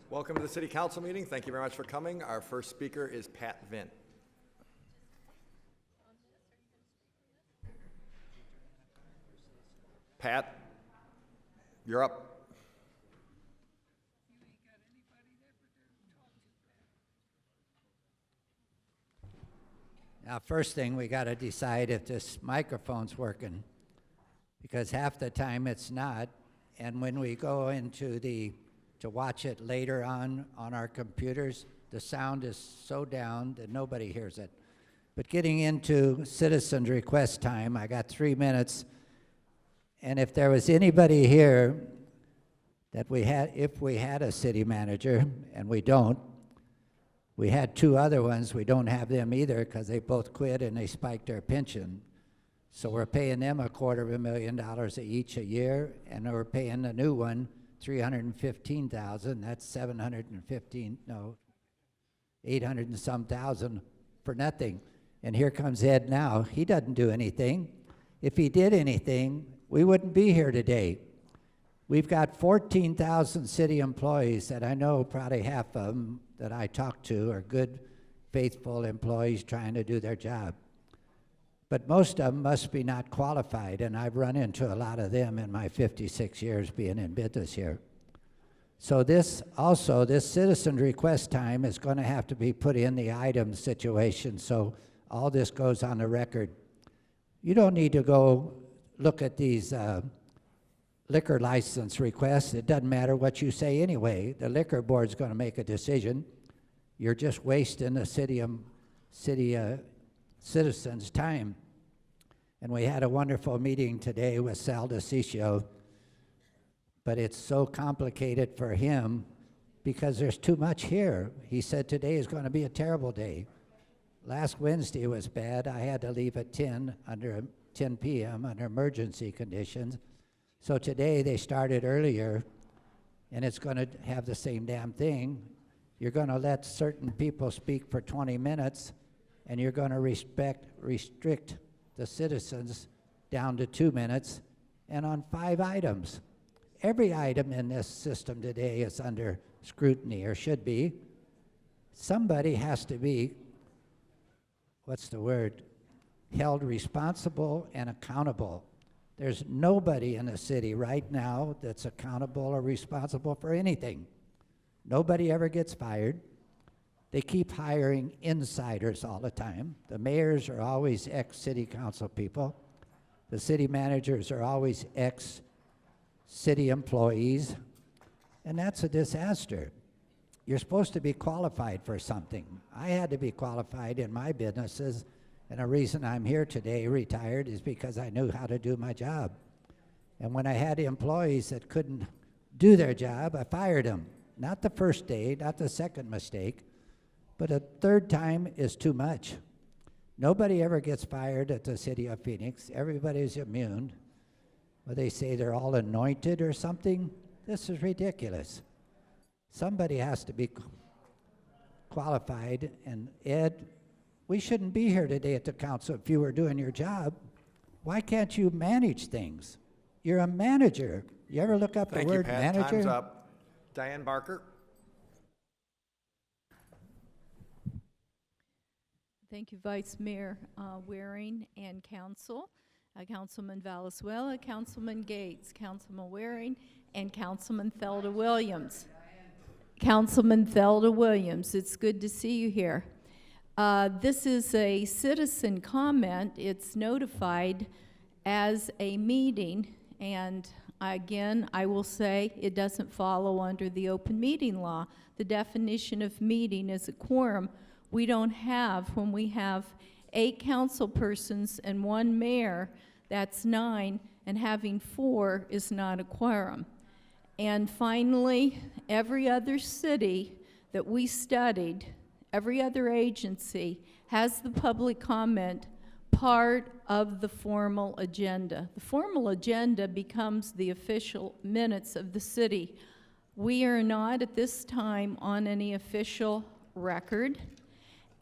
Welcome to the City Council meeting. Thank you very much for coming. Our first speaker is Pat Vint. Pat, you're up. Now, first thing, we got to decide if this microphone's working, because half the time it's not. And when we go into to watch it later on our computers, the sound is so down that nobody hears it. But getting into citizens' request time, I got 3 minutes. And if there was anybody here that if we had a city manager, and we don't, we had 2 other ones. We don't have them either because they both quit and they spiked their pension. So we're paying them $250,000 each a year, and we're paying the new one $315,000. That's 800 and some thousand for nothing. And here comes Ed now. He doesn't do anything. If he did anything, we wouldn't be here today. We've got 14,000 city employees that I know probably half of them that I talk to are good, faithful employees trying to do their job. But most of them must be not qualified, and I've run into a lot of them in my 56 years being in business here. So this citizen request time is going to have to be put in the item situation, so all this goes on the record. You don't need to go look at these liquor license requests. It doesn't matter what you say anyway. The liquor board's going to make a decision. You're just wasting the citizens' time. And we had a wonderful meeting today with Sal DeCiccio, but it's so complicated for him because there's too much here. He said today is going to be a terrible day. Last Wednesday was bad. I had to leave at 10 p.m. under emergency conditions. So today they started earlier, and it's going to have the same damn thing. You're going to let certain people speak for 20 minutes, and you're going to restrict the citizens down to 2 minutes, and on 5 items. Every item in this system today is under scrutiny, or should be. Somebody has to be, held responsible and accountable. There's nobody in the city right now that's accountable or responsible for anything. Nobody ever gets fired. They keep hiring insiders all the time. The mayors are always ex-city council people. The city managers are always ex-city employees. And that's a disaster. You're supposed to be qualified for something. I had to be qualified in my businesses, and the reason I'm here today, retired, is because I knew how to do my job. And when I had employees that couldn't do their job, I fired them. Not the first day, not the second mistake, but a third time is too much. Nobody ever gets fired at the city of Phoenix. Everybody's immune. Well, they say they're all anointed or something. This is ridiculous. Somebody has to be qualified, and Ed, we shouldn't be here today at the council if you were doing your job. Why can't you manage things? You're a manager. You ever look up the word manager? Thank you, Pat. Time's up. Diane Barker. Thank you, Vice Mayor Waring and Council, Councilman Valenzuela, Councilman Gates, Councilman Waring, and Councilman Felder Williams. Councilman Felder Williams, it's good to see you here. This is a citizen comment. It's notified as a meeting, and again, I will say it doesn't follow under the open meeting law. The definition of meeting is a quorum. We don't have, when we have 8 council persons and 1 mayor, that's 9, and having 4 is not a quorum. And finally, every other city that we studied, every other agency has the public comment part of the formal agenda. The formal agenda becomes the official minutes of the city. We are not at this time on any official record.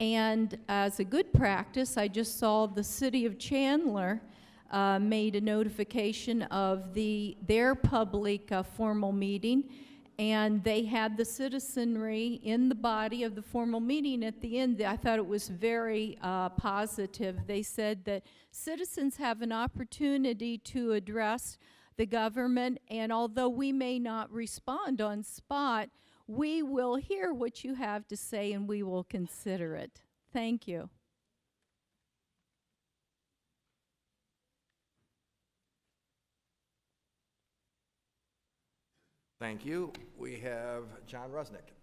And as a good practice, I just saw the city of Chandler made a notification of their public formal meeting, And they had the citizenry in the body of the formal meeting at the end. I thought it was very positive. They said that citizens have an opportunity to address the government, and although we may not respond on spot, we will hear what you have to say and we will consider it. Thank you. Thank you. We have John Rusnick.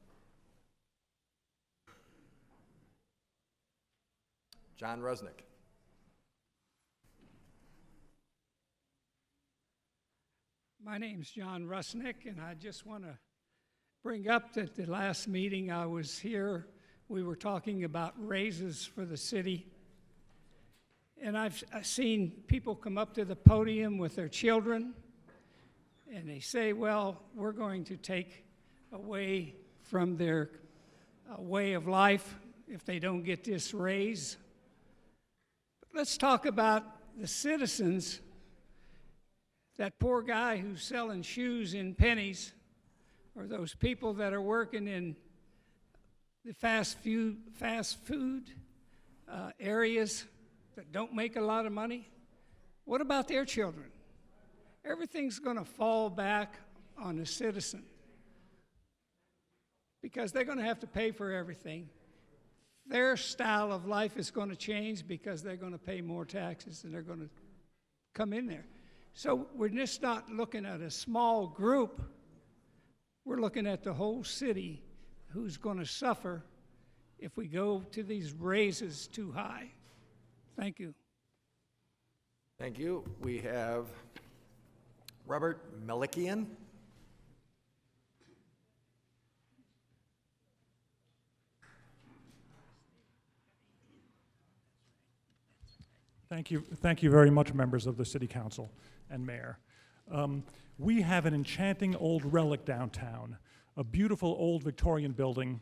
John Rusnick. My name's John Rusnick, and I just want to bring up that the last meeting I was here, we were talking about raises for the city. And I've seen people come up to the podium with their children, and they say, well, we're going to take away from their way of life if they don't get this raise. But let's talk about the citizens. That poor guy who's selling shoes in pennies, or those people that are working in the fast food areas that don't make a lot of money. What about their children? Everything's going to fall back on the citizen because they're going to have to pay for everything. Their style of life is going to change because they're going to pay more taxes and they're going to come in there. So we're just not looking at a small group. We're looking at the whole city who's going to suffer if we go to these raises too high. Thank you. Thank you. We have Robert Melikian. Thank you very much, members of the City Council and Mayor. We have an enchanting old relic downtown, a beautiful old Victorian building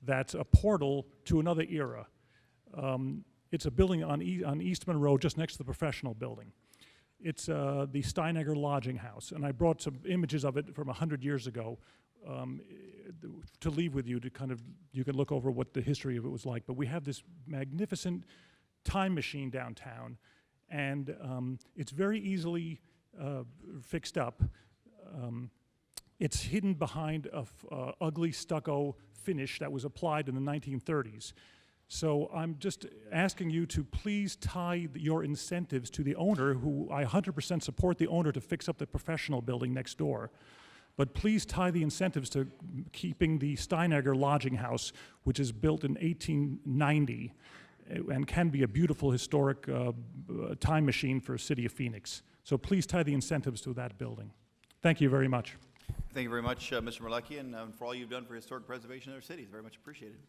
that's a portal to another era. It's a building on Eastman Road, just next to the professional building. It's the Steinegger Lodging House, and I brought some images of it from 100 years ago to leave with you to you can look over what the history of it was like. But we have this magnificent time machine downtown, and it's very easily fixed up. It's hidden behind a ugly stucco finish that was applied in the 1930s. So I'm just asking you to please tie your incentives to the owner, who I 100% support the owner to fix up the professional building next door. But please tie the incentives to keeping the Steinegger Lodging House, which is built in 1890 and can be a beautiful historic time machine for the city of Phoenix. So please tie the incentives to that building. Thank you very much. Thank you very much, Mr. Melikian, for all you've done for historic preservation of our cities. Very much appreciated.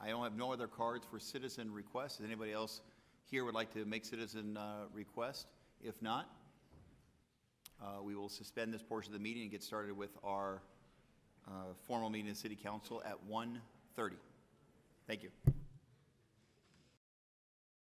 I don't have no other cards for citizen requests. Does anybody else here would like to make citizen request? If not, we will suspend this portion of the meeting and get started with our formal meeting of City Council at 1:30. Thank you.